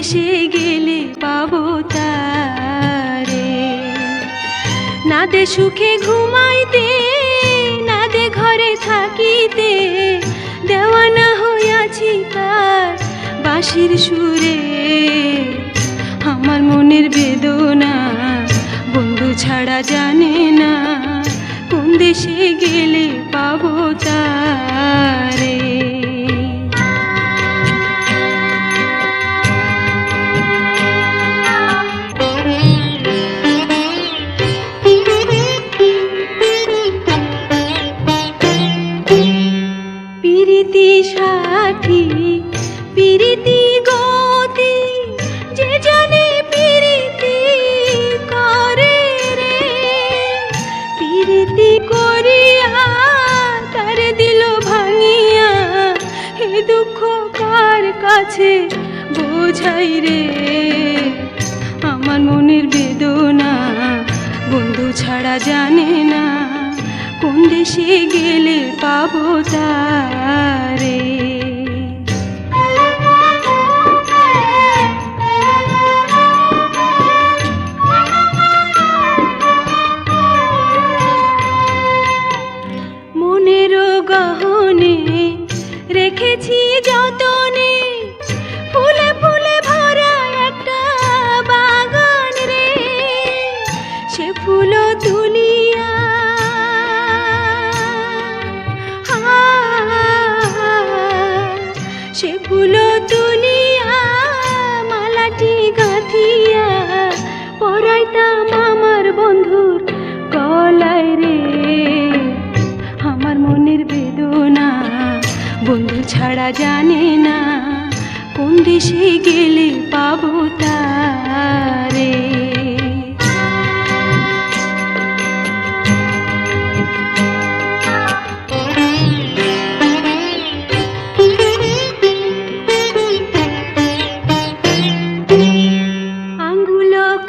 দেশে গেলে পাবো তারে। না দে সুখে ঘুমাইতে, না দে ঘরে থাকিতে, দেওয়ানা হইয়াছি তার বাঁশির সুরে। আমার মনের বেদনা বন্ধু ছাড়া জানে না, কোন দেশে গেলে পাবো তারে। পিরিতি সাথী পিরিতি গতি, যে জানে পিরিতি করে রে। পিরিতি করিয়া তার দিল ভাঙিয়া, হে দুঃখ কার কাছে বোঝাই রে। আমার মনের বেদনা বন্ধু ছাড়া জানে না, কোন দেশে গেলে পাবো তারে। মনের গহনে রেখেছি যতনে, ফুলে ফুলে ভরা একটা বাগান রে। সে ফুল তুলিয়া সে ফুল তুলিয়া মালাটি গাঁথিয়া পরাইতাম আমার বন্ধুর গলায় রে। আমার মনের বেদনা বন্ধু ছাড়া জানে না, কোন দেশে গেলে পাবো তারে।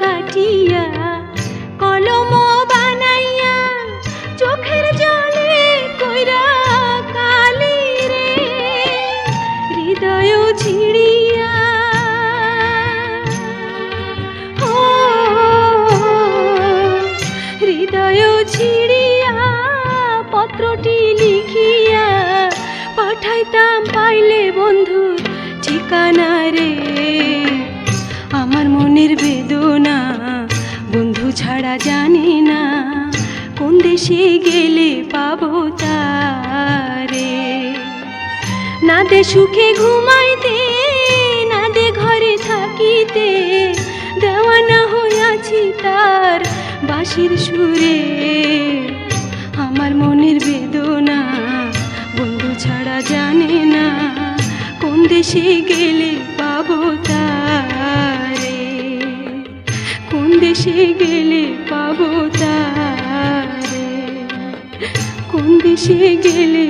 কাটিয়া কলম বানাইয়া চোখের জলে কইরা কালি রে। হৃদয় ছিড়িয়া হৃদয় ছিড়িয়া পত্রটি লিখিয়া পাঠাইতাম পাইলে বন্ধুর ঠিকানা রে। আমার মনের বেদনা বন্ধু ছাড়া জানে না, কোন দেশে গেলে পাবো তারে। না দে সুখে ঘুমাইতে, না দে ঘরে থাকিতে, দেওয়ানা হইয়াছি তার বাঁশির সুরে। আমার মনের বেদনা বন্ধু ছাড়া জানে না, কোন দেশে গেলে পাবো তারে। কোন দেশে গেলে পাবো তারে, কোন দেশে গেলে